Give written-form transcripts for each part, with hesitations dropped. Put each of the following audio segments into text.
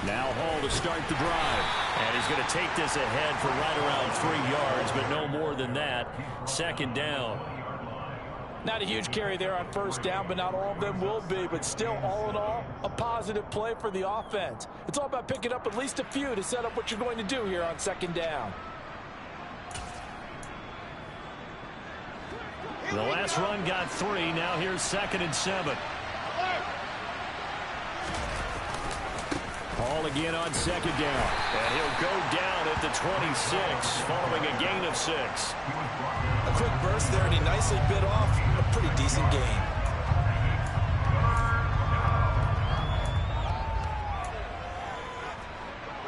Now Hall to start the drive. And he's going to take this ahead for right around 3 yards, but no more than that. Second down. Not a huge carry there on first down, but not all of them will be. But still, all in all, a positive play for the offense. It's all about picking up at least a few to set up what you're going to do here on second down. The last run got 3. Now here's 2nd and 7. Hall again on second down. And he'll go down at the 26, following a gain of 6. A quick burst there, and he nicely bit off a pretty decent gain.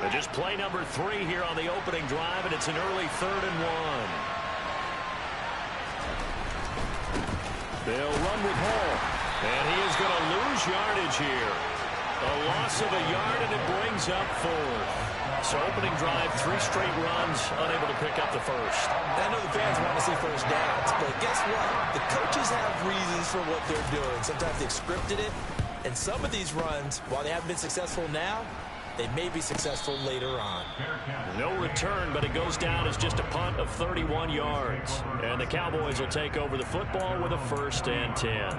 And just play number 3 here on the opening drive, and it's an early 3rd and 1. They'll run with Hall. And he is going to lose yardage here. A loss of a yard, and it brings up 4th. So opening drive, 3 straight runs, unable to pick up the first. I know the fans want to see first downs, but guess what? The coaches have reasons for what they're doing. Sometimes they've scripted it, and some of these runs, while they haven't been successful now, they may be successful later on. No return, but it goes down as just a punt of 31 yards. And the Cowboys will take over the football with a 1st and 10.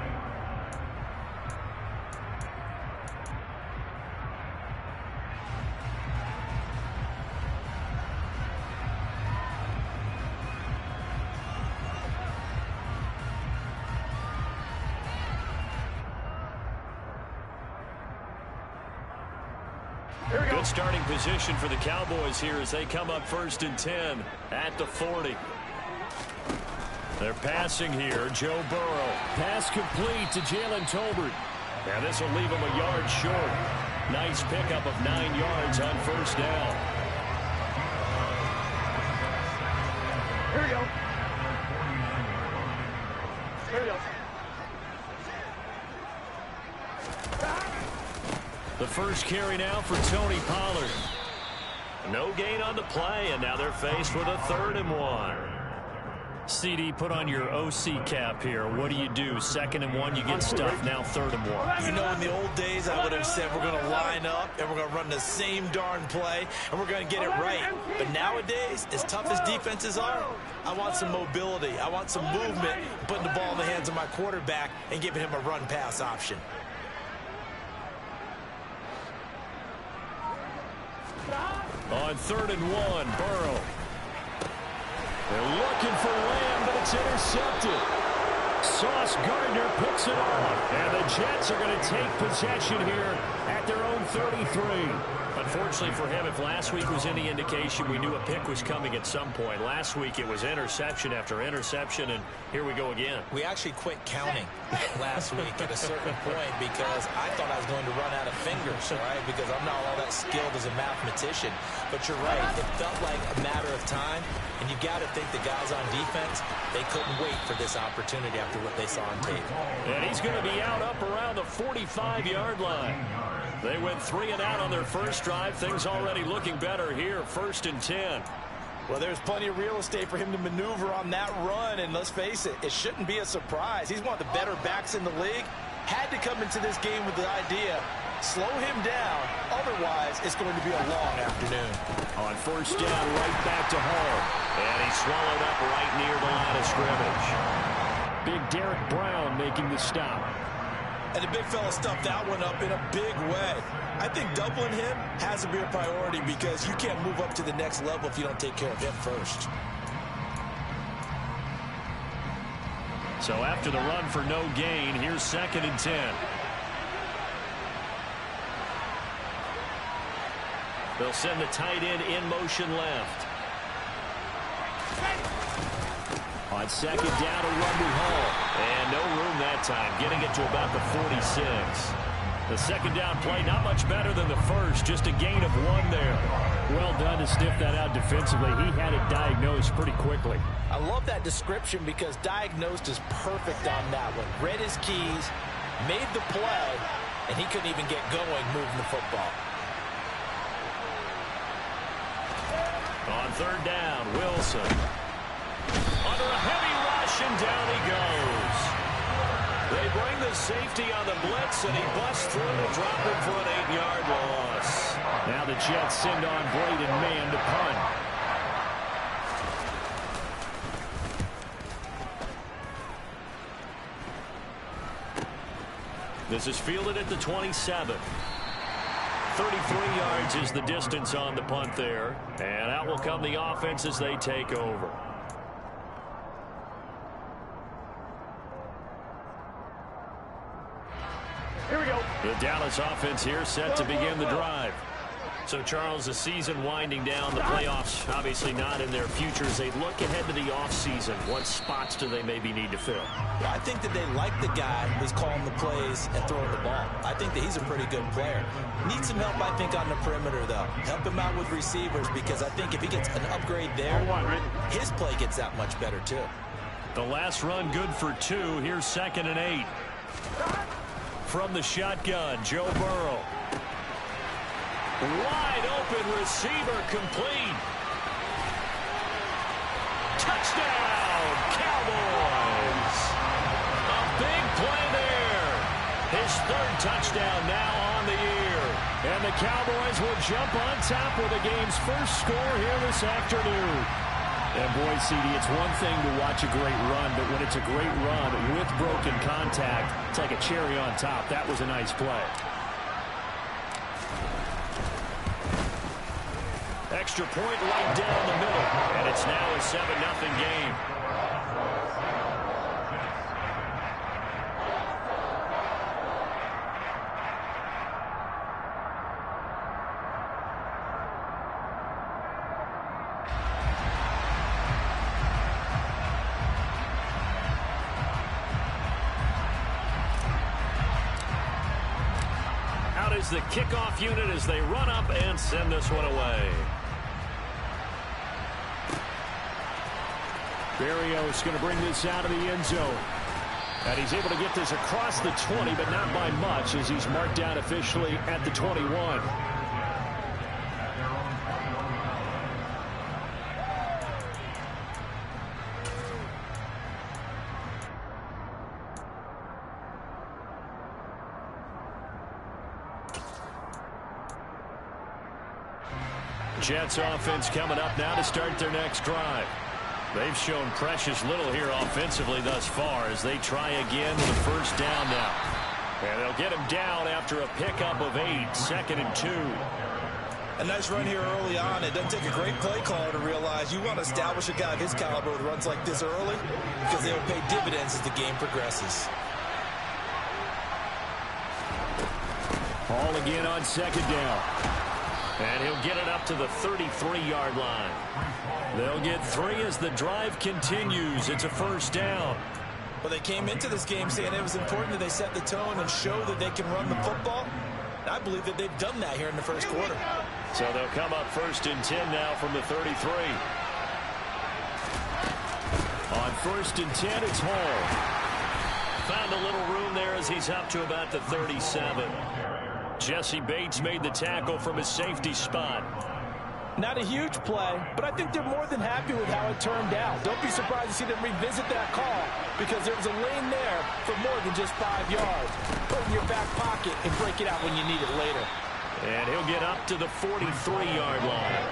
Good starting position for the Cowboys here as they come up 1st and 10 at the 40. They're passing here. Joe Burrow. Pass complete to Jalen Tolbert. And this will leave him a yard short. Nice pickup of 9 yards on first down. Here we go. Here we go. The first carry now for Tony Pollard. No gain on the play, and now they're faced with a 3rd and 1. CD, put on your OC cap here. What do you do? 2nd and 1, you get stuffed. Now 3rd and 1. You know, in the old days, I would have said we're going to line up and we're going to run the same darn play and we're going to get it right. But nowadays, as tough as defenses are, I want some mobility. I want some movement, putting the ball in the hands of my quarterback and giving him a run-pass option. On 3rd and 1, Burrow. They're looking for Lamb, but it's intercepted. Sauce Gardner picks it off. And the Jets are going to take possession here at their own 33. Unfortunately for him, if last week was any indication, we knew a pick was coming at some point. Last week it was interception after interception, and here we go again. We actually quit counting last week at a certain point because I thought I was going to run out of fingers, right? Because I'm not all that skilled as a mathematician. But you're right, it felt like a matter of time, and you got to think the guys on defense, they couldn't wait for this opportunity after what they saw on tape. And he's going to be out up around the 45-yard line. They went 3 and out on their first drive. Things already looking better here. 1st and 10. Well, there's plenty of real estate for him to maneuver on that run. And let's face it, it shouldn't be a surprise. He's one of the better backs in the league. Had to come into this game with the idea, slow him down. Otherwise, it's going to be a long afternoon. On 1st down, right back to Hall. And he's swallowed up right near the line of scrimmage. Big Derek Brown making the stop. And the big fella stuffed that one up in a big way. I think doubling him has to be a priority because you can't move up to the next level if you don't take care of him first. So after the run for no gain, here's 2nd and 10. They'll send the tight end in motion left. On 2nd down, a run with Hall. And no room that time, getting it to about the 46. The 2nd down play, not much better than the first, just a gain of 1 there. Well done to sniff that out defensively. He had it diagnosed pretty quickly. I love that description because diagnosed is perfect on that one. Read his keys, made the play, and he couldn't even get going moving the football. On 3rd down, Wilson. Under a heavy rush, reception. Down he goes. They bring the safety on the blitz, and he busts through to drop him for an 8-yard loss. Now the Jets send on Braden Mann to punt. This is fielded at the 27. 33 yards is the distance on the punt there. And out will come the offense as they take over. Here we go. The Dallas offense here set to begin the drive. So, Charles, the season winding down, the playoffs obviously not in their future. As they look ahead to the offseason, what spots do they maybe need to fill? Well, I think that they like the guy who's calling the plays and throwing the ball. I think that he's a pretty good player. Needs some help, I think, on the perimeter, though. Help him out with receivers, because I think if he gets an upgrade there, his play gets that much better, too. The last run good for 2. Here's 2nd and 8. From the shotgun, Joe Burrow. Wide open receiver, complete. Touchdown, Cowboys. A big play there. His 3rd touchdown now on the year. And the Cowboys will jump on top with the game's first score here this afternoon. And boy, CD, it's one thing to watch a great run, but when it's a great run with broken contact, it's like a cherry on top. That was a nice play. Extra point right down the middle, and it's now a 7-0 game. Out is the kickoff unit as they run up and send this one away. Berrios going to bring this out of the end zone. And he's able to get this across the 20, but not by much, as he's marked down officially at the 21. Jets offense coming up now to start their next drive. They've shown precious little here offensively thus far as they try again with a first down now. And they'll get him down after a pickup of 8, 2nd and 2. A nice run here early on. It doesn't take a great play caller to realize you want to establish a guy of his caliber who runs like this early, because they will pay dividends as the game progresses. Ball again on 2nd down. And he'll get it up to the 33-yard line. They'll get 3 as the drive continues. It's a first down. Well, they came into this game saying it was important that they set the tone and show that they can run the football. I believe that they've done that here in the first quarter. So they'll come up 1st and 10 now from the 33. On 1st and 10, it's Hall. Found a little room there as he's up to about the 37. Jesse Bates made the tackle from his safety spot. Not a huge play, but I think they're more than happy with how it turned out. Don't be surprised to see them revisit that call, because there was a lane there for more than just 5 yards. Put it in your back pocket and break it out when you need it later. And he'll get up to the 43-yard line.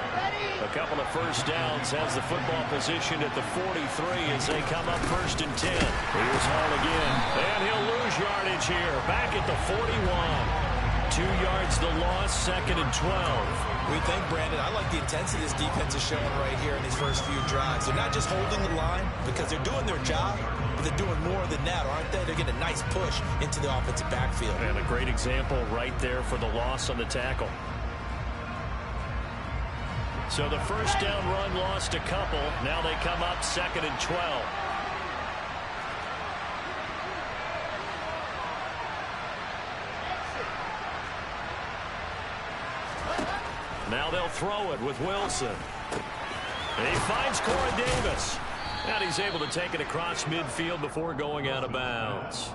A couple of first downs, has the football position at the 43 as they come up 1st and 10. Here's Hall again, and he'll lose yardage here, back at the 41. 2 yards the loss, 2nd and 12. We think, Brandon, I like the intensity this defense is showing right here in these first few drives. They're not just holding the line because they're doing their job, but they're doing more than that, aren't they? They're getting a nice push into the offensive backfield. And a great example right there for the loss on the tackle. So the first down run lost a couple. Now they come up 2nd and 12. Now they'll throw it with Wilson. He finds Corey Davis. And he's able to take it across midfield before going out of bounds.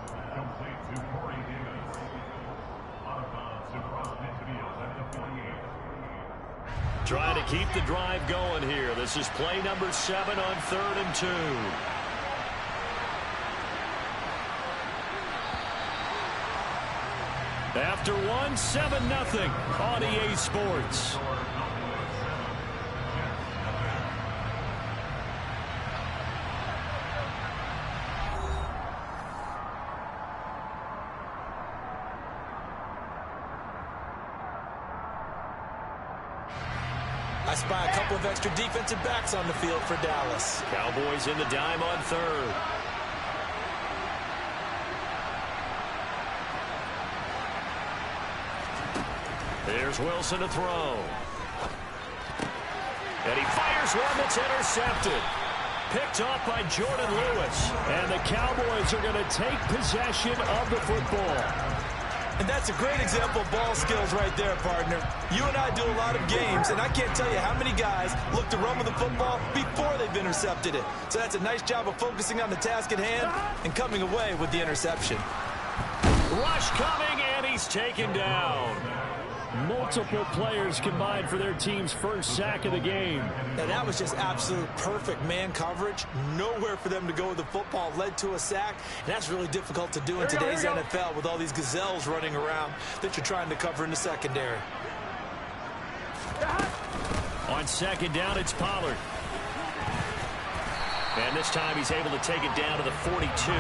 Trying to keep the drive going here. This is play number 7 on 3rd and 2. After one, 7-0 on EA Sports. I spy a couple of extra defensive backs on the field for Dallas. Cowboys in the dime on third. Here's Wilson to throw. And he fires one that's intercepted. Picked off by Jordan Lewis. And the Cowboys are going to take possession of the football. And that's a great example of ball skills right there, partner. You and I do a lot of games, and I can't tell you how many guys look to run with the football before they've intercepted it. So that's a nice job of focusing on the task at hand and coming away with the interception. Rush coming, and he's taken down. Multiple players combined for their team's first sack of the game. Now, that was just absolute perfect man coverage. Nowhere for them to go with the football. Led to a sack. And that's really difficult to do in today's NFL with all these gazelles running around that you're trying to cover in the secondary. On second down, it's Pollard. And this time he's able to take it down to the 42.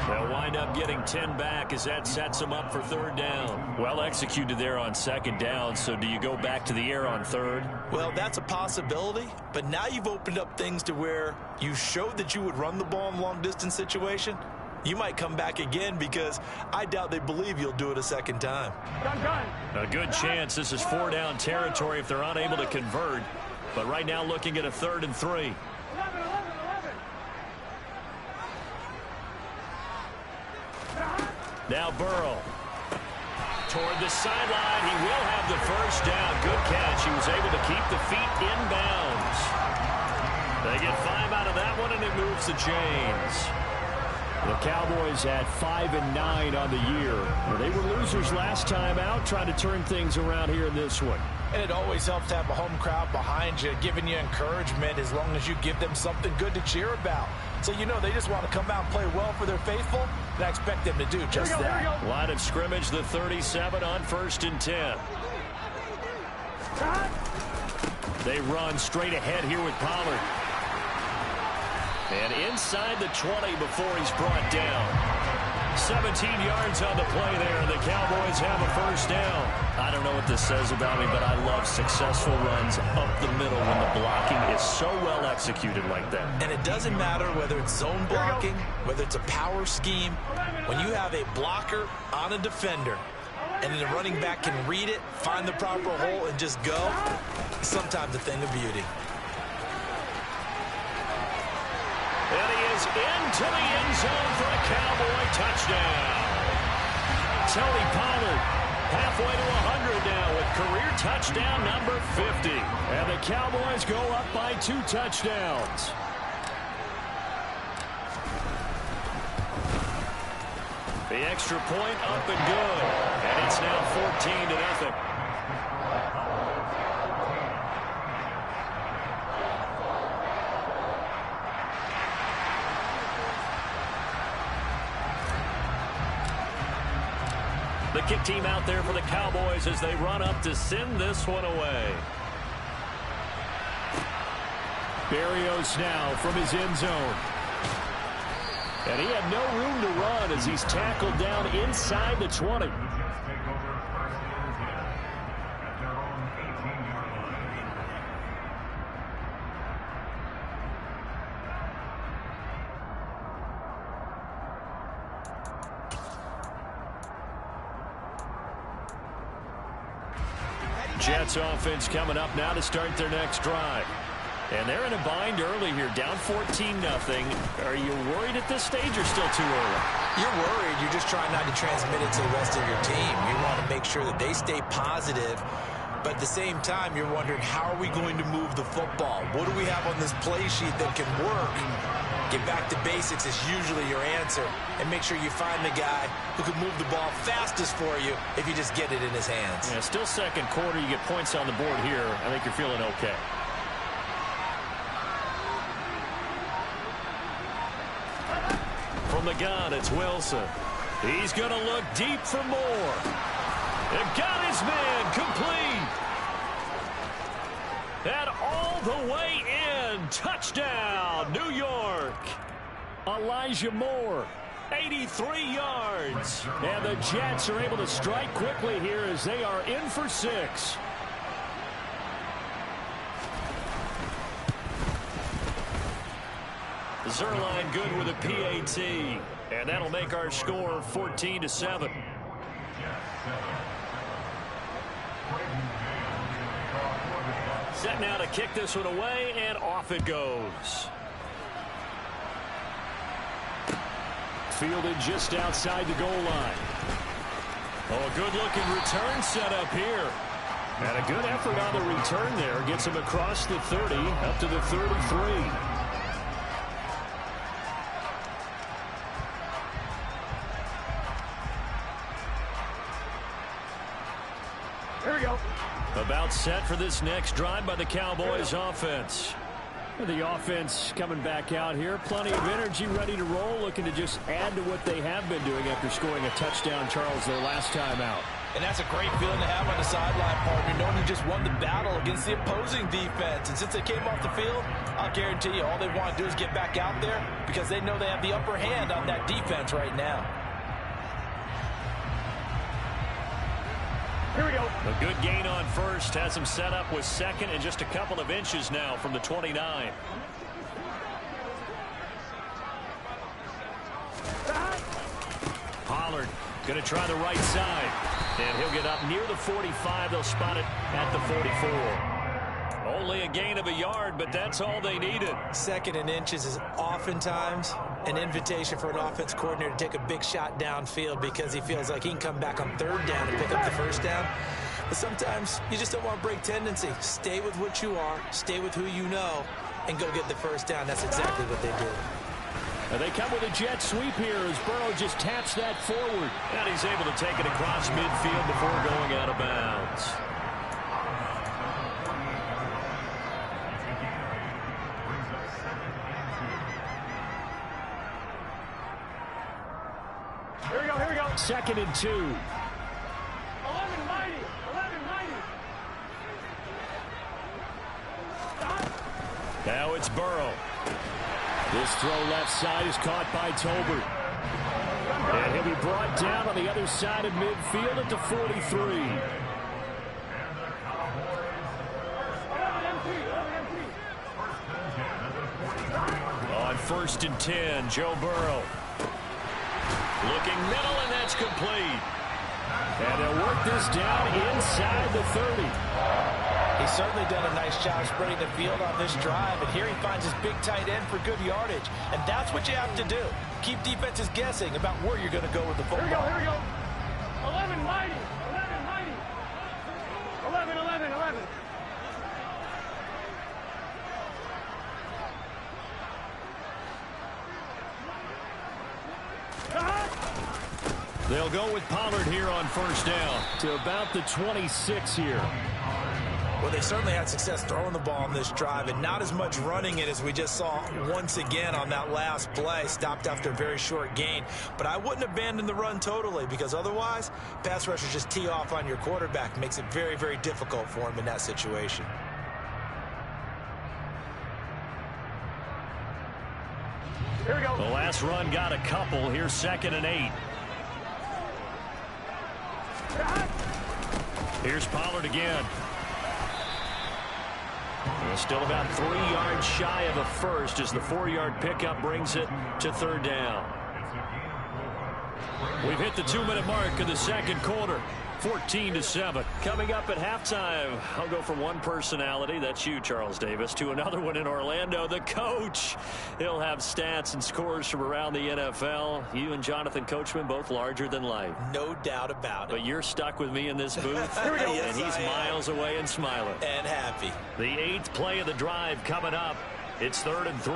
They'll wind up getting 10 back as that sets them up for third down. Well executed there on second down, so do you go back to the air on third? Well, that's a possibility, but now you've opened up things to where you showed that you would run the ball in a long-distance situation. You might come back again because I doubt they believe you'll do it a second time. A good chance this is 4-down territory if they're unable to convert, but right now looking at a 3rd and 3. Now Burrow. Toward the sideline. He will have the first down. Good catch. He was able to keep the feet in bounds. They get 5 out of that one, and it moves the chains. The Cowboys at 5-9 on the year. Well, they were losers last time out, trying to turn things around here in this one. And it always helps to have a home crowd behind you, giving you encouragement as long as you give them something good to cheer about. So, you know, they just want to come out and play well for their faithful, and I expect them to do just that. Line of scrimmage, the 37 on 1st and 10. They run straight ahead here with Pollard. And inside the 20 before he's brought down. 17 yards on the play there, and the Cowboys have a first down. I don't know what this says about me, but I love successful runs up the middle when the blocking is so well executed like that. And it doesn't matter whether it's zone blocking, whether it's a power scheme. When you have a blocker on a defender, and then the running back can read it, find the proper hole, and just go, it's sometimes a thing of beauty. And he is into the end zone for a Cowboy touchdown. Tony Pollard halfway to 100 now with career touchdown number 50. And the Cowboys go up by 2 touchdowns. The extra point up and good. And it's now 14-0. The kick team out there for the Cowboys as they run up to send this one away. Berrios now from his end zone. And he had no room to run as he's tackled down inside the 20. Jets offense coming up now to start their next drive. And they're in a bind early here, down 14-0. Are you worried at this stage or still too early? You're worried. You're just trying not to transmit it to the rest of your team. You want to make sure that they stay positive. But at the same time, you're wondering, how are we going to move the football? What do we have on this play sheet that can work? Get back to basics is usually your answer. And make sure you find the guy who can move the ball fastest for you if you just get it in his hands. Yeah, still second quarter. You get points on the board here. I think you're feeling okay. From the gun, it's Wilson. He's going to look deep for more. And got his man complete. And all the way in. Touchdown, New York. Elijah Moore, 83 yards. And the Jets are able to strike quickly here as they are in for 6. Zerline good with a PAT. And that'll make our score 14-7. Set now to kick this one away, and off it goes. Fielded just outside the goal line. Oh, a good-looking return set up here. And a good effort on the return there. Gets him across the 30, up to the 33. Here we go. About set for this next drive by the Cowboys offense. The offense coming back out here. Plenty of energy, ready to roll, looking to just add to what they have been doing after scoring a touchdown, Charles, their last time out. And that's a great feeling to have on the sideline, partner, knowing you just won the battle against the opposing defense. And since they came off the field, I'll guarantee you all they want to do is get back out there because they know they have the upper hand on that defense right now. Here we go. A good gain on first has him set up with second and just a couple of inches now from the 29. Pollard going to try the right side. And he'll get up near the 45. They'll spot it at the 44. Only a gain of a yard, but that's all they needed. Second and inches is oftentimes an invitation for an offense coordinator to take a big shot downfield because he feels like he can come back on third down and pick up the first down. But sometimes you just don't want to break tendency. Stay with what you are, stay with who you know, and go get the first down. That's exactly what they did. And they come with a jet sweep here as Burrow just taps that forward. And he's able to take it across midfield before going out of bounds. Here we go, here we go. 2nd and 2. 11 mighty, 11 mighty. Stop. Now it's Burrow. This throw left side is caught by Tolbert. And he'll be brought down on the other side of midfield at the 43. On 1st and 10, Joe Burrow. Looking middle, and that's complete. And they'll work this down inside the 30. He's certainly done a nice job spreading the field on this drive, and here he finds his big tight end for good yardage. And that's what you have to do. Keep defenses guessing about where you're going to go with the football. Here we go, here we go. 11 mighty, 11 mighty. 11, 11, 11. They'll go with Pollard here on 1st down to about the 26 here. Well, they certainly had success throwing the ball on this drive and not as much running it as we just saw once again on that last play. Stopped after a very short gain. But I wouldn't abandon the run totally because otherwise, pass rushers just tee off on your quarterback. Makes it very, very difficult for him in that situation. Here we go. The last run got a couple. Here's 2nd and 8. Here's Pollard again. Still about 3 yards shy of a first as the 4-yard pickup brings it to 3rd down. We've hit the 2-minute mark of the 2nd quarter. 14-7. Coming up at halftime, I'll go from one personality, that's you, Charles Davis, to another one in Orlando, the coach. He'll have stats and scores from around the NFL. You and Jonathan Coachman, both larger than life. No doubt about it. But you're stuck with me in this booth, Yes, and he's miles away and smiling. And happy. The 8th play of the drive coming up. It's 3rd and 3.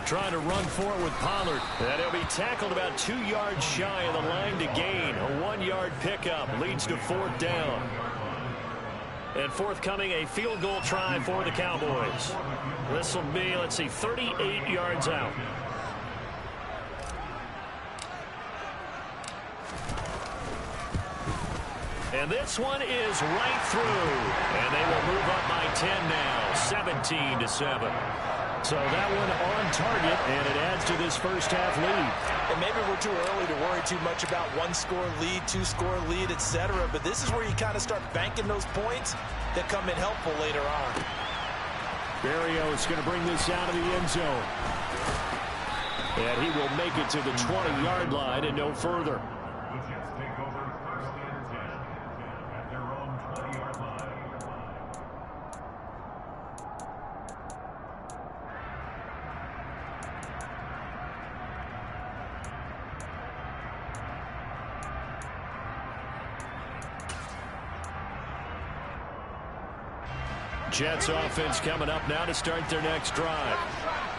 Trying to run for it with Pollard. And he'll be tackled about 2 yards shy of the line to gain. A 1-yard pickup leads to 4th down. And forthcoming, a field goal try for the Cowboys. This will be, let's see, 38 yards out. And this one is right through. And they will move up by 10 now, 17-7. So that one on target, and it adds to this first half lead. And maybe we're too early to worry too much about one-score lead, two-score lead, etc. But this is where you kind of start banking those points that come in helpful later on. Barrios going to bring this out of the end zone. And he will make it to the 20-yard line and no further. Jets offense coming up now to start their next drive.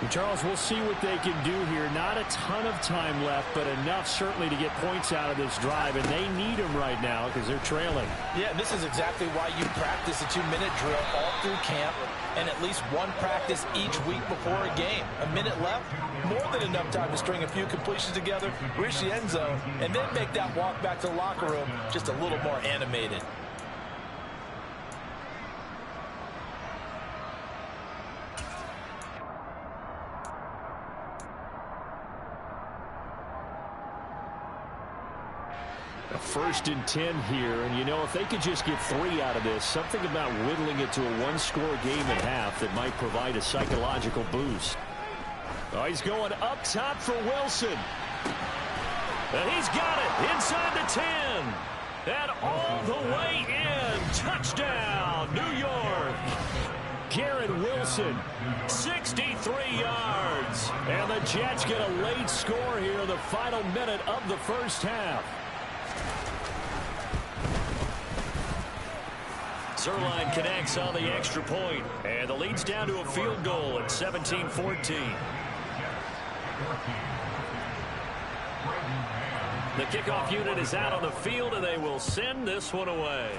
And Charles, we'll see what they can do here. Not a ton of time left, but enough certainly to get points out of this drive, and they need them right now because they're trailing. Yeah, this is exactly why you practice a 2-minute drill all through camp and at least one practice each week before a game. A minute left, more than enough time to string a few completions together, reach the end zone, and then make that walk back to the locker room just a little more animated. A 1st and 10 here, and you know, if they could just get 3 out of this, something about whittling it to a one-score game at half that might provide a psychological boost. Oh, he's going up top for Wilson. And he's got it inside the 10. And all the way in. Touchdown, New York. Garrett Wilson, 63 yards. And the Jets get a late score here in the final minute of the first half. Zerline connects on the extra point, and the lead's down to a field goal at 17-14. The kickoff unit is out on the field, and they will send this one away.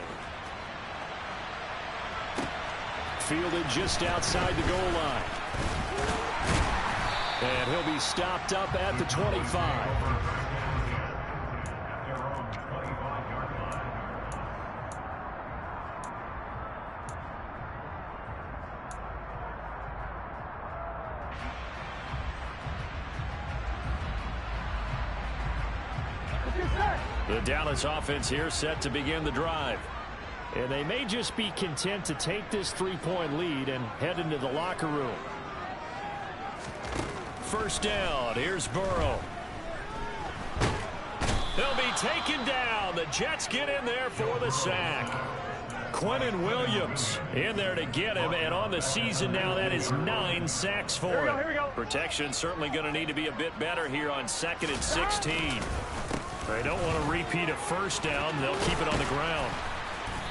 Fielded just outside the goal line. And he'll be stopped up at the 25. The Dallas offense here set to begin the drive. And they may just be content to take this 3-point lead and head into the locker room. First down. Here's Burrow. He'll be taken down. The Jets get in there for the sack. Quinnen Williams in there to get him, and on the season now, that is 9 sacks for him. Here we go. Protection certainly going to need to be a bit better here on 2nd and 16. They don't want to repeat a first down. They'll keep it on the ground.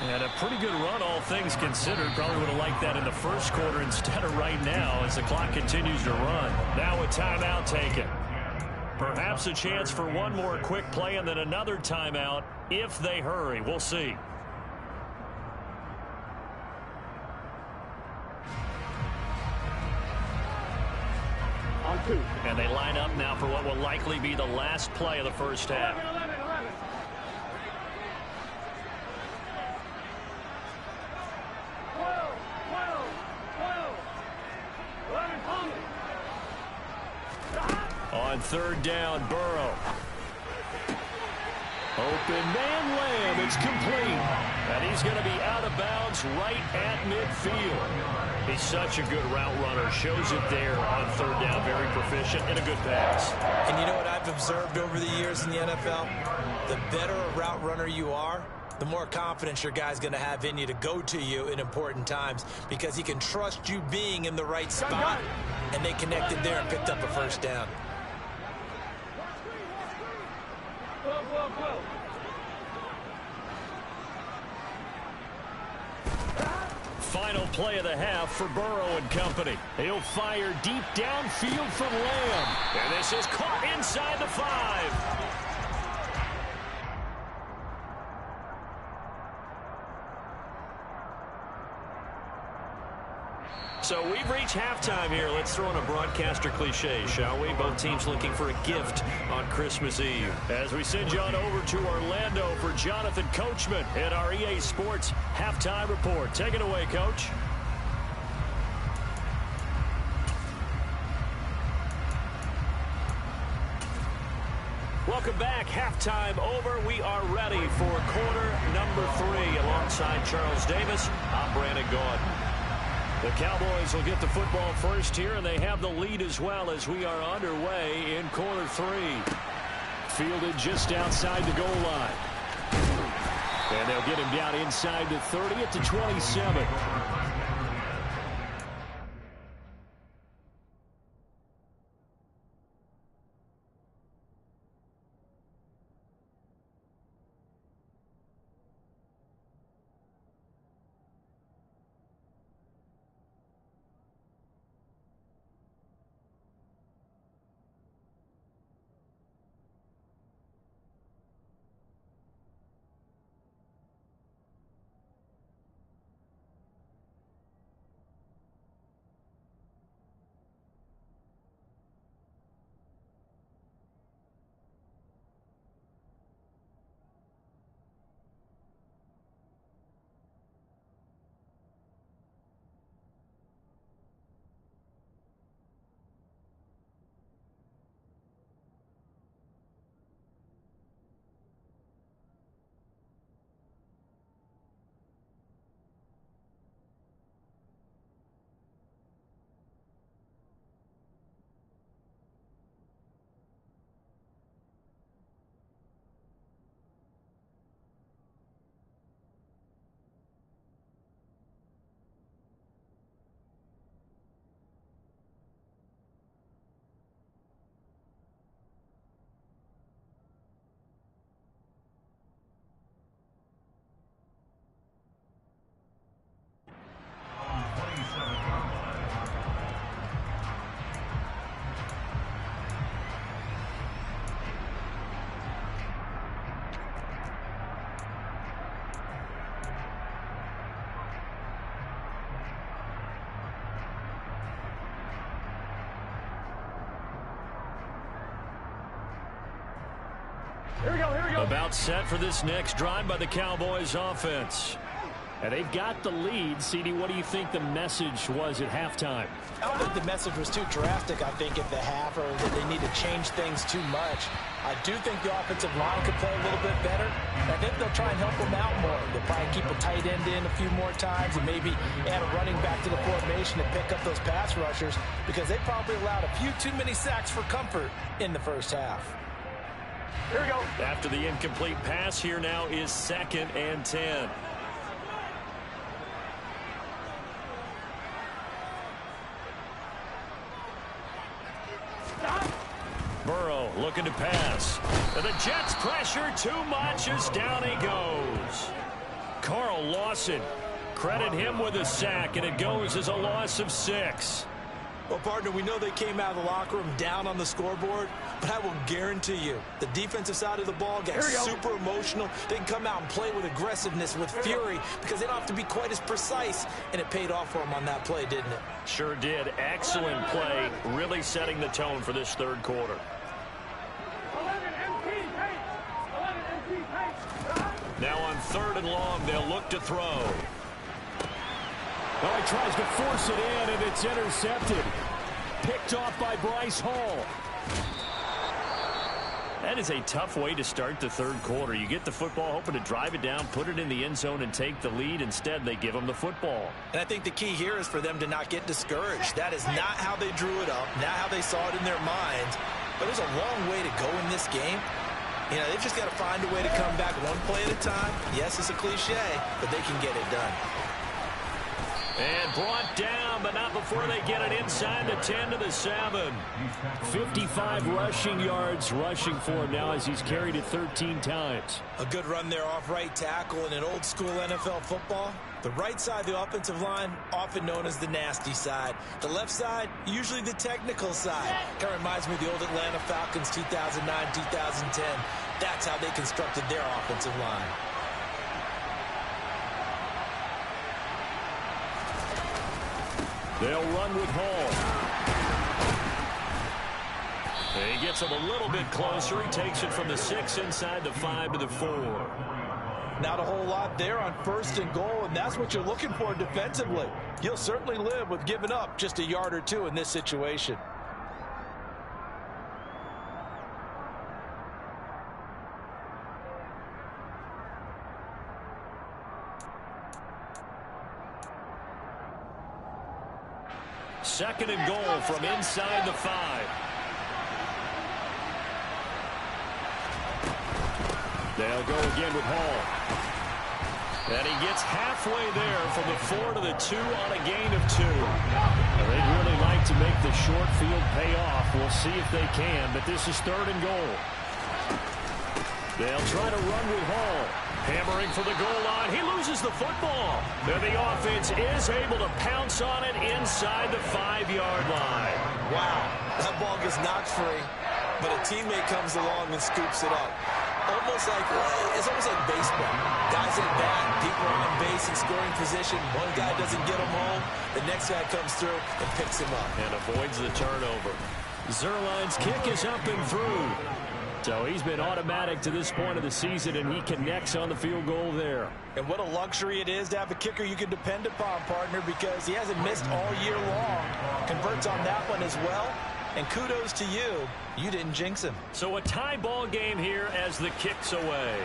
And a pretty good run, all things considered. Probably would have liked that in the first quarter instead of right now as the clock continues to run. Now a timeout taken. Perhaps a chance for one more quick play and then another timeout if they hurry. We'll see. On 2. And they line up now for what will likely be the last play of the first half. 11. 11, Tommy. On 3rd down, Burrow. Open man, Lamb. It's complete. And he's going to be out of bounds right at midfield. He's such a good route runner. Shows it there on 3rd down. Very proficient and a good pass. And you know what I've observed over the years in the NFL? The better a route runner you are, the more confidence your guy's going to have in you to go to you in important times because he can trust you being in the right spot. And they connected there and picked up a first down. Final play of the half for Burrow and company. He'll fire deep downfield for Lamb. And this is caught inside the 5. So we've reached halftime here. Let's throw in a broadcaster cliche, shall we? Both teams looking for a gift on Christmas Eve. As we send you on over to Orlando for Jonathan Coachman in our EA Sports Halftime Report. Take it away, Coach. Welcome back. Halftime over. We are ready for quarter number 3. Alongside Charles Davis, I'm Brandon Gaudin. The Cowboys will get the football first here, and they have the lead as well as we are underway in quarter 3. Fielded just outside the goal line. And they'll get him down inside the 30 at the 27. Here we go, here we go. About set for this next drive by the Cowboys offense. And they've got the lead. CD, what do you think the message was at halftime? I don't think the message was too drastic, I think, at the half, or that they need to change things too much. I do think the offensive line could play a little bit better. I think they'll try and help them out more. They'll probably keep a tight end in a few more times and maybe add a running back to the formation to pick up those pass rushers, because they probably allowed a few too many sacks for comfort in the first half. Here we go. After the incomplete pass, here now is 2nd and 10. Burrow looking to pass. And the Jets pressure too much as down he goes. Carl Lawson, credit him with a sack, and it goes as a loss of 6. Well, partner, we know they came out of the locker room down on the scoreboard, but I will guarantee you the defensive side of the ball got super emotional. They can come out and play with aggressiveness, with fury, because they don't have to be quite as precise, and it paid off for them on that play, didn't it? Sure did. Excellent play, really setting the tone for this third quarter. 11 empty, pace. 11 empty, pace. Now on 3rd and long, they'll look to throw. Oh, he tries to force it in, and it's intercepted. Picked off by Bryce Hall. That is a tough way to start the third quarter. You get the football, hoping to drive it down, put it in the end zone, and take the lead. Instead, they give them the football. And I think the key here is for them to not get discouraged. That is not how they drew it up, not how they saw it in their minds. But there's a long way to go in this game. You know, they've just got to find a way to come back one play at a time. Yes, it's a cliche, but they can get it done. And brought down, but not before they get it inside the 10 to the 7. 55 rushing yards rushing for him now as he's carried it 13 times. A good run there off right tackle in an old school NFL football. The right side of the offensive line, often known as the nasty side. The left side, usually the technical side. Kind of reminds me of the old Atlanta Falcons 2009-2010. That's how they constructed their offensive line. They'll run with Hall. He gets him a little bit closer. He takes it from the 6 inside the 5 to the 4. Not a whole lot there on 1st and goal, and that's what you're looking for defensively. You'll certainly live with giving up just a yard or two in this situation. Second and goal from inside the 5. They'll go again with Hall. And he gets halfway there from the 4 to the 2 on a gain of 2. They'd really like to make the short field pay off. We'll see if they can, but this is 3rd and goal. They'll try to run with Hall. Hammering for the goal line. He loses the football. And the offense is able to pounce on it inside the 5-yard line. Wow, that ball gets knocked free, but a teammate comes along and scoops it up. It's almost like baseball. Guys at bat, people are on base in scoring position. One guy doesn't get him home. The next guy comes through and picks him up. And avoids the turnover. Zerline's kick is up and through. So he's been automatic to this point of the season, and he connects on the field goal there. And what a luxury it is to have a kicker you can depend upon, partner, because he hasn't missed all year long. Converts on that one as well. And kudos to you. You didn't jinx him. So a tie ball game here as the kick's away.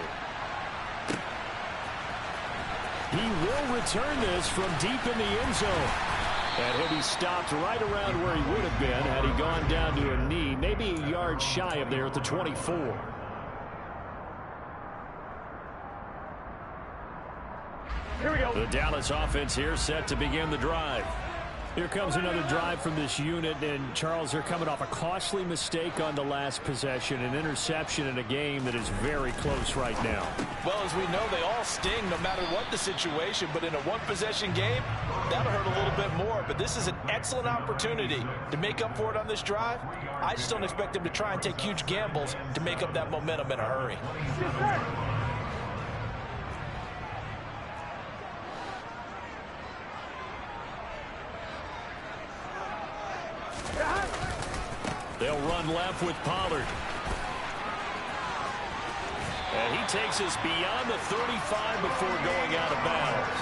He will return this from deep in the end zone. And he'll be stopped right around where he would have been had he gone down to a knee, maybe a yard shy of there at the 24. Here we go. The Dallas offense here set to begin the drive. Here comes another drive from this unit, and Charles, they're coming off a costly mistake on the last possession, an interception in a game that is very close right now. Well, as we know, they all sting no matter what the situation, but in a one-possession game, that'll hurt a little bit more. But this is an excellent opportunity to make up for it on this drive. I just don't expect them to try and take huge gambles to make up that momentum in a hurry. Yes, sir. They'll run left with Pollard. And he takes us beyond the 35 before going out of bounds.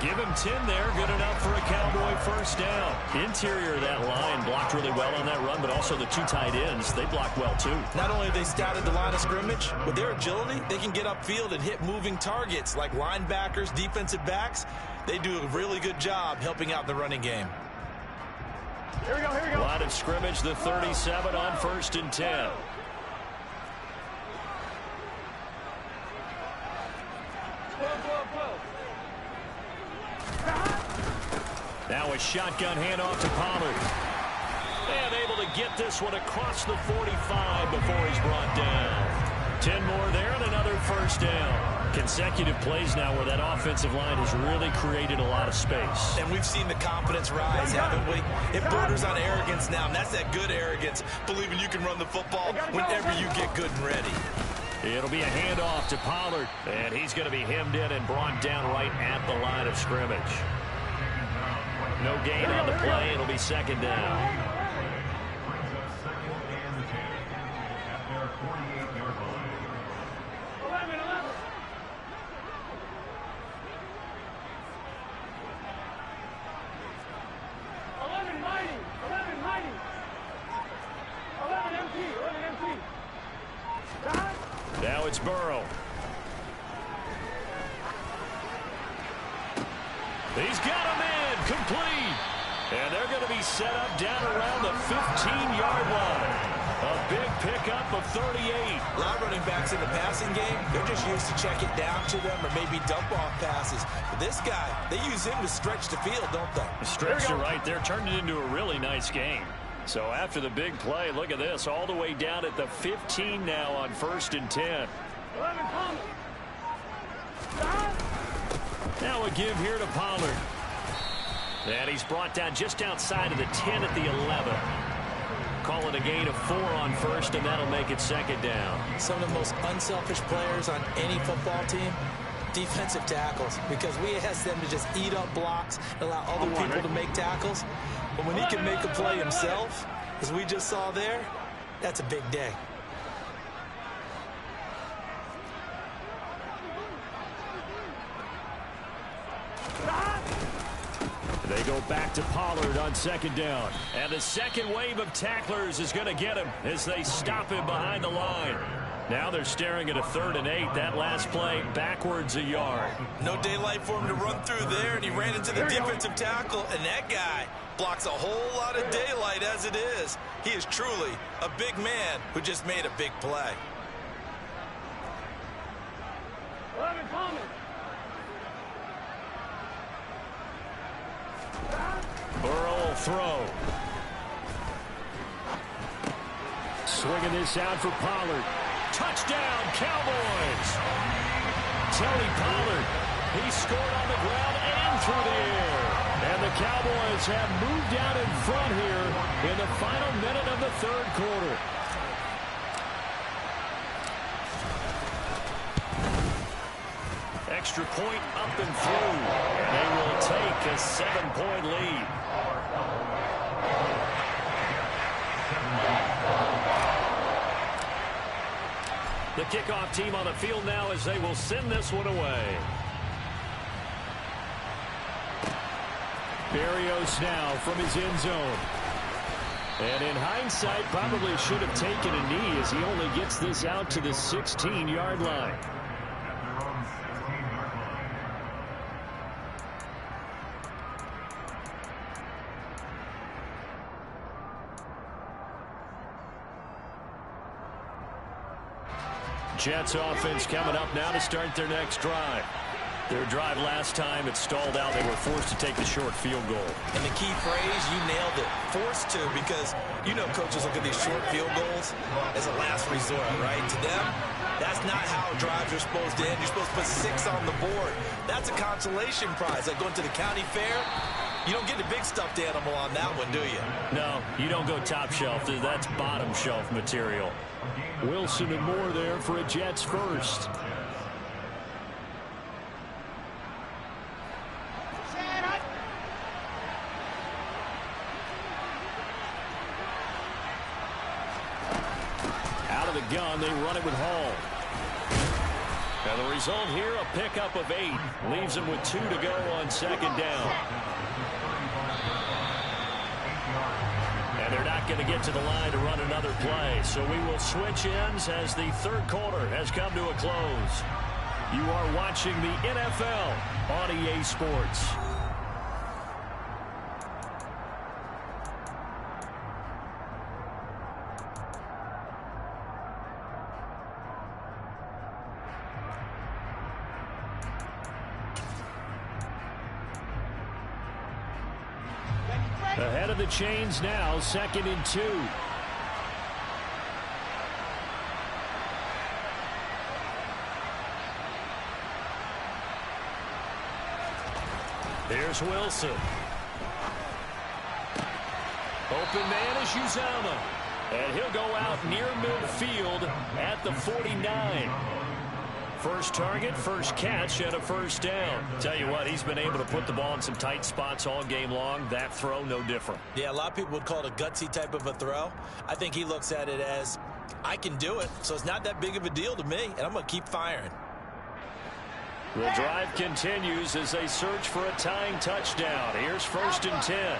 Give him 10 there, good enough for a Cowboy first down. The interior of that line blocked really well on that run, but also the 2 tight ends, they blocked well too. Not only have they scouted the line of scrimmage, with their agility, they can get upfield and hit moving targets like linebackers, defensive backs. They do a really good job helping out the running game. Here we go, here we go. Line of scrimmage, the 37 on 1st and 10. Now a shotgun handoff to Pollard. And able to get this one across the 45 before he's brought down. 10 more there and another first down. Consecutive plays now where that offensive line has really created a lot of space. And we've seen the confidence rise, haven't we? It borders on arrogance now, and that's that good arrogance, believing you can run the football whenever you get good and ready. It'll be a handoff to Pollard, and he's going to be hemmed in and brought down right at the line of scrimmage. No gain on the play. It'll be 2nd down. Now it's Burrow. He's got him in, complete. And they're going to be set up down around the 15-yard line. A big pickup of 38. A lot of running backs in the passing game, they're just used to check it down to them or maybe dump off passes. But this guy, they use him to stretch the field, don't they? Stretch it right there, turned it into a really nice game. So after the big play, look at this, all the way down at the 15 now on 1st and 10. Now a give here to Pollard. And he's brought down just outside of the 10 at the 11. Call it a gain of 4 on 1st, and that'll make it 2nd down. Some of the most unselfish players on any football team, Defensive tackles, because we ask them to just eat up blocks and allow other people to make tackles. But when he can make a play himself, as we just saw there, that's a big day. They go back to Pollard on second down. And the second wave of tacklers is going to get him as they stop him behind the line. Now they're staring at a 3rd and 8. That last play backwards a yard. No daylight for him to run through there, and he ran into the defensive tackle, and that guy blocks a whole lot of daylight as it is. He is truly a big man who just made a big play. 11 coming. Burrow will throw. Swinging this out for Pollard. Touchdown, Cowboys! Tony Pollard, he scored on the ground and through the air. And the Cowboys have moved out in front here in the final minute of the 3rd quarter. Extra point up and through. They will take a 7-point lead. The kickoff team on the field now as they will send this one away. Berrios now from his end zone. And in hindsight, probably should have taken a knee as he only gets this out to the 16-yard line. Jets offense coming up now to start their next drive. Their drive last time, it stalled out. They were forced to take the short field goal. And the key phrase, you nailed it, forced to, because you know coaches look at these short field goals as a last resort, right? To them, that's not how drives are supposed to end. You're supposed to put 6 on the board. That's a consolation prize. Like going to the county fair, you don't get the big stuffed animal on that one, do you? No, you don't go top shelf. That's bottom shelf material. Wilson and Moore there for a Jets first. Out of the gun, they run it with Hall. And the result here, a pickup of 8. Leaves them with 2 to go on second down. And they're not going to get to the line to run another play. So we will switch ends as the 3rd quarter has come to a close. You are watching the NFL on EA Sports. Ahead of the chains now, 2nd and 2. Here's Wilson. Open man is Uzama. And he'll go out near midfield at the 49. First target, first catch, and a first down. Tell you what, he's been able to put the ball in some tight spots all game long. That throw, no different. Yeah, a lot of people would call it a gutsy type of a throw. I think he looks at it as, I can do it, so it's not that big of a deal to me, and I'm going to keep firing. The drive continues as they search for a tying touchdown. Here's 1st and 10.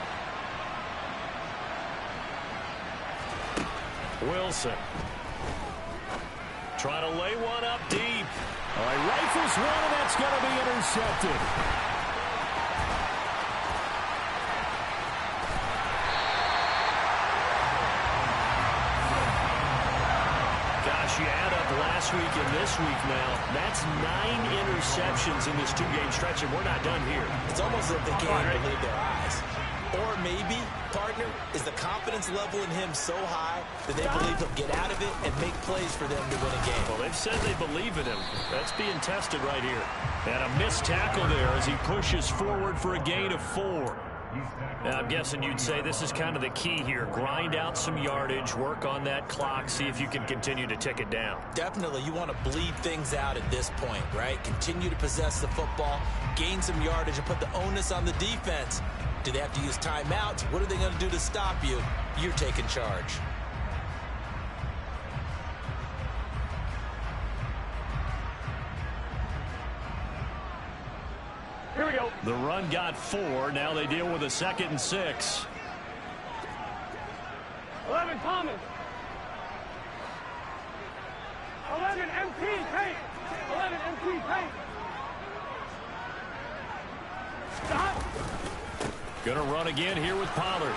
Wilson. Trying to lay one up deep. All right, rifles one, and that's going to be intercepted. Gosh, you add up last week and this week now. That's 9 interceptions in this 2-game stretch, and we're not done here. It's almost like they can't believe their eyes. Or maybe, partner, is the confidence level in him so high that they believe he'll get out of it and make plays for them to win a game. Well, they've said they believe in him. That's being tested right here. And a missed tackle there as he pushes forward for a gain of 4. I'm guessing you'd say this is kind of the key here. Grind out some yardage, work on that clock, see if you can continue to tick it down. Definitely, you want to bleed things out at this point, right? Continue to possess the football, gain some yardage, and put the onus on the defense. Do they have to use timeouts? What are they going to do to stop you? You're taking charge. Here we go. The run got 4. Now they deal with a 2nd and 6. 11 Thomas. 11 MT Tate. 11 MT Tate. Stop. Gonna run again here with Pollard.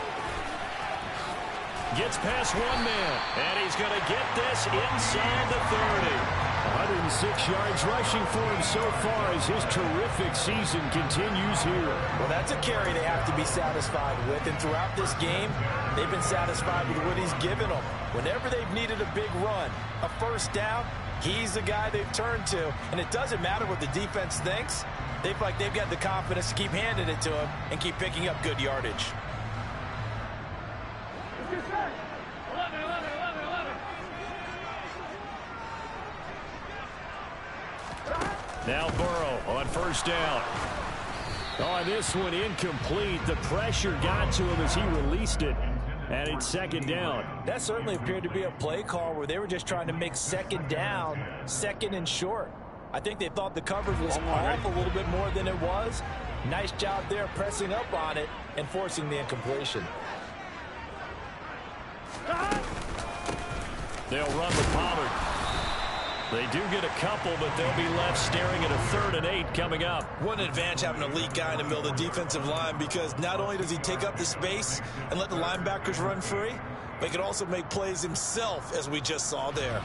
Gets past one man, and he's gonna get this inside the 30. 106 yards rushing for him so far as his terrific season continues here. Well, that's a carry they have to be satisfied with, and throughout this game, they've been satisfied with what he's given them. Whenever they've needed a big run, a first down, he's the guy they've turned to, and it doesn't matter what the defense thinks. They feel like they've got the confidence to keep handing it to him and keep picking up good yardage. 11, 11, 11, 11. Now Burrow on first down. Oh, this one incomplete. The pressure got to him as he released it, and it's 2nd down. That certainly appeared to be a play call where they were just trying to make 2nd down, 2nd and short. I think they thought the coverage was off a little bit more than it was. Nice job there pressing up on it and forcing the incompletion. They'll run with Pollard. They do get a couple, but they'll be left staring at a 3rd and 8 coming up. What an advantage having an elite guy in the middle of the defensive line, because not only does he take up the space and let the linebackers run free, but he can also make plays himself, as we just saw there.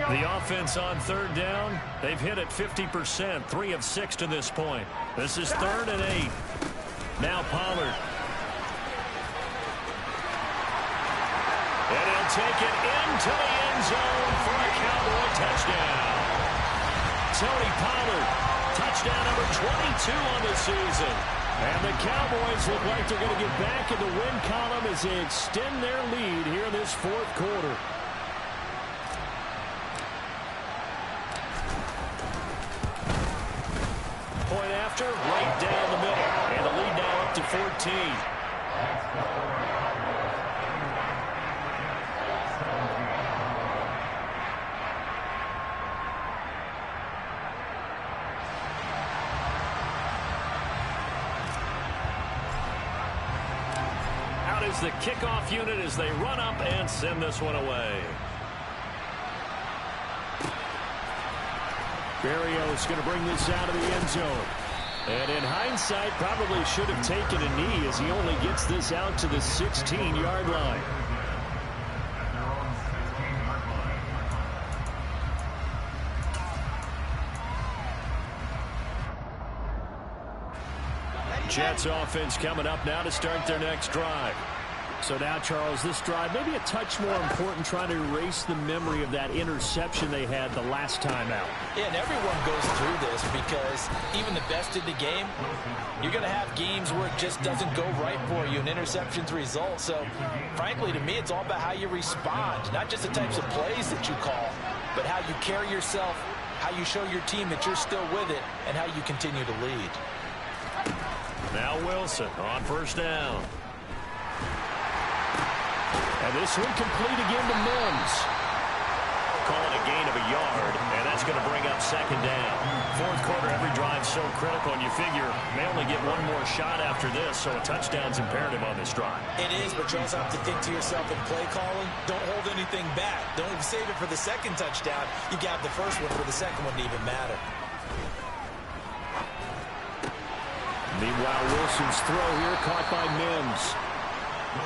The offense on 3rd down, they've hit it 50%, 3 of 6 to this point. This is 3rd and 8. Now Pollard. And he'll take it into the end zone for a Cowboy touchdown. Tony Pollard, touchdown number 22 on the season. And the Cowboys look like they're going to get back in the win column as they extend their lead here in this 4th quarter. Point after, right down the middle. And the lead now up to 14. Out is the kickoff unit as they run up and send this one away. Berrios going to bring this out of the end zone. And in hindsight, probably should have taken a knee as he only gets this out to the 16-yard line. Jets offense coming up now to start their next drive. So now, Charles, this drive maybe a touch more important, trying to erase the memory of that interception they had the last time out. Yeah, and everyone goes through this because even the best in the game, you're going to have games where it just doesn't go right for you, and interceptions result. So, frankly, to me, it's all about how you respond, not just the types of plays that you call, but how you carry yourself, how you show your team that you're still with it, and how you continue to lead. Now Wilson on first down. And this one complete again to Mims. Calling a gain of a yard, and that's going to bring up 2nd down. 4th quarter, every drive so critical, and you figure may only get one more shot after this, so a touchdown's imperative on this drive. It is, but you also have to think to yourself in play calling, don't hold anything back. Don't save it for the 2nd touchdown. You got the first one for the 2nd one to even matter. Meanwhile, Wilson's throw here caught by Mims.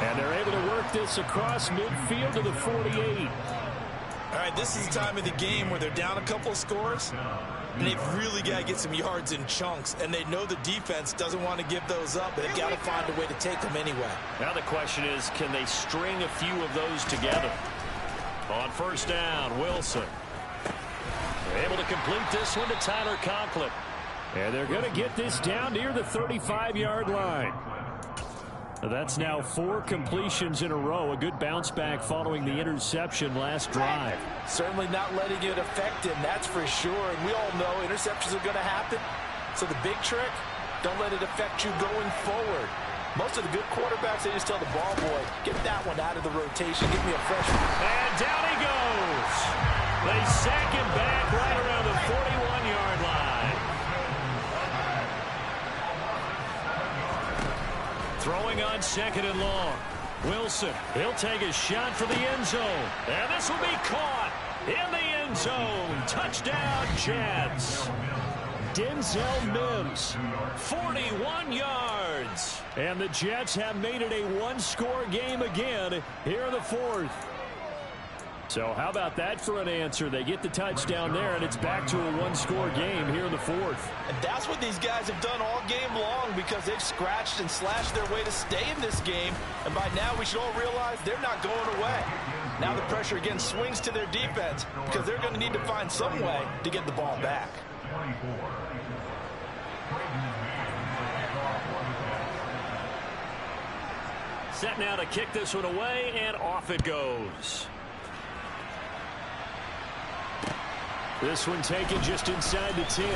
And they're able to work this across midfield to the 48. All right, this is the time of the game where they're down a couple of scores, and they've really got to get some yards in chunks, and they know the defense doesn't want to give those up, but they've got to find a way to take them anyway. Now the question is, can they string a few of those together? On first down, Wilson. They're able to complete this one to Tyler Conklin. And they're going to get this down near the 35-yard line. That's now 4 completions in a row. A good bounce back following the interception last drive. Certainly not letting it affect him, that's for sure. And we all know interceptions are going to happen. So the big trick, don't let it affect you going forward. Most of the good quarterbacks, they just tell the ball boy, get that one out of the rotation. Give me a fresh one. And down he goes. They sack him back right around the 41-yard line. Throwing on second and long. Wilson, he'll take a shot for the end zone. And this will be caught in the end zone. Touchdown, Jets. Denzel Mims, 41 yards. And the Jets have made it a one-score game again here in the fourth. So how about that for an answer? They get the touchdown there, and it's back to a one-score game here in the fourth. And that's what these guys have done all game long because they've scratched and slashed their way to stay in this game. And by now, we should all realize they're not going away. Now the pressure again swings to their defense because they're going to need to find some way to get the ball back. Set now to kick this one away, and off it goes. This one taken just inside the 10.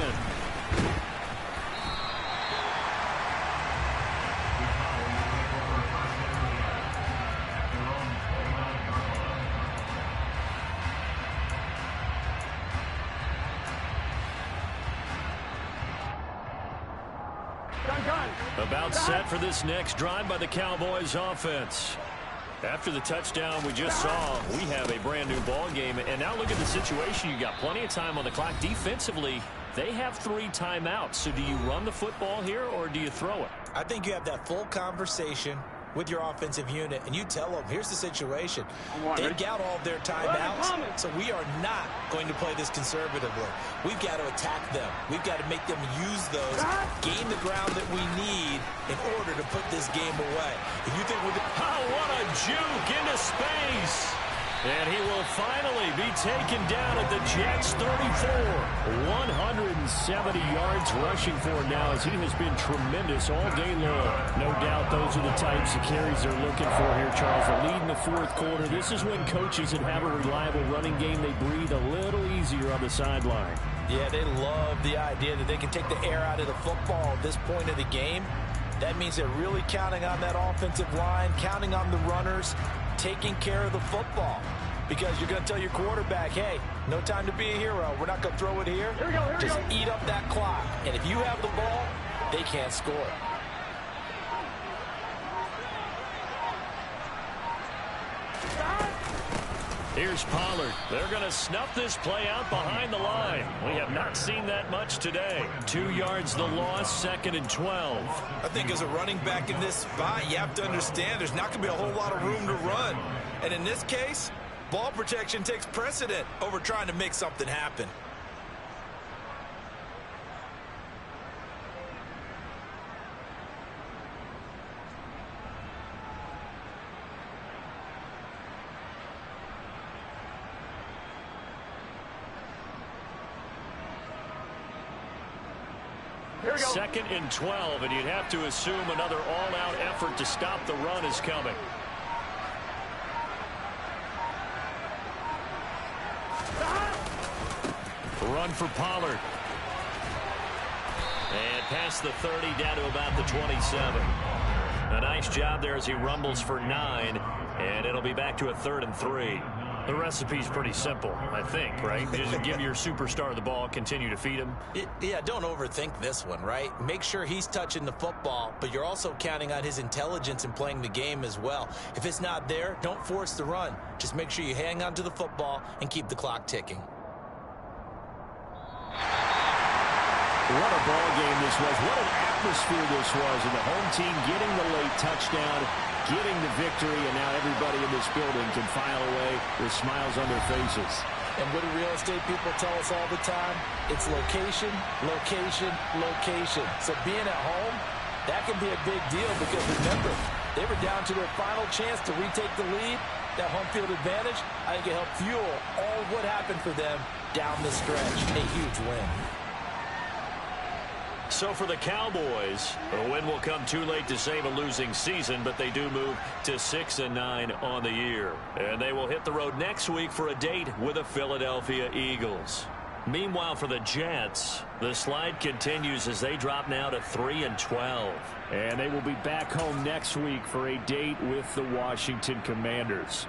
About set for this next drive by the Cowboys offense. After the touchdown we just saw, we have a brand new ball game. And now look at the situation. You got plenty of time on the clock. Defensively, they have 3 timeouts. So do you run the football here or do you throw it? I think you have that full conversation with your offensive unit, and you tell them, here's the situation. They've got all of their timeouts, so we are not going to play this conservatively. We've got to attack them. We've got to make them use those, gain the ground that we need in order to put this game away. If you think we're what a juke into space. And he will finally be taken down at the Jets 34. 170 yards rushing for him now as he has been tremendous all day long. No doubt those are the types of carries they're looking for here, Charles. The lead in the fourth quarter. This is when coaches that have a reliable running game, they breathe a little easier on the sideline. Yeah, they love the idea that they can take the air out of the football at this point of the game. That means they're really counting on that offensive line, counting on the runners, taking care of the football. Because you're going to tell your quarterback, hey, no time to be a hero. We're not going to throw it here. Just eat up that clock. And if you have the ball, they can't score. Here's Pollard. They're going to snuff this play out behind the line. We have not seen that much today. 2 yards the loss, 2nd and 12. I think as a running back in this spot, you have to understand there's not going to be a whole lot of room to run. And in this case, ball protection takes precedent over trying to make something happen. Here we go. 2nd and 12, and you'd have to assume another all-out effort to stop the run is coming. Run for Pollard. And past the 30, down to about the 27. A nice job there as he rumbles for 9, and it'll be back to a 3rd and 3. The recipe's pretty simple, I think, right? Just give your superstar the ball, continue to feed him. Yeah, don't overthink this one, right? Make sure he's touching the football, but you're also counting on his intelligence in playing the game as well. If it's not there, don't force the run. Just make sure you hang on to the football and keep the clock ticking. What a ball game this was. What an atmosphere this was. And the home team getting the late touchdown. getting the victory, and now everybody in this building can file away with smiles on their faces. And what do real estate people tell us all the time? It's location, location, location. So being at home, that can be a big deal because remember, they were down to their final chance to retake the lead. That home field advantage, I think it helped fuel all of what happened for them down the stretch. A huge win. So for the Cowboys, a win will come too late to save a losing season, but they do move to 6-9 on the year. And they will hit the road next week for a date with the Philadelphia Eagles. Meanwhile, for the Jets, the slide continues as they drop now to 3-12. And they will be back home next week for a date with the Washington Commanders.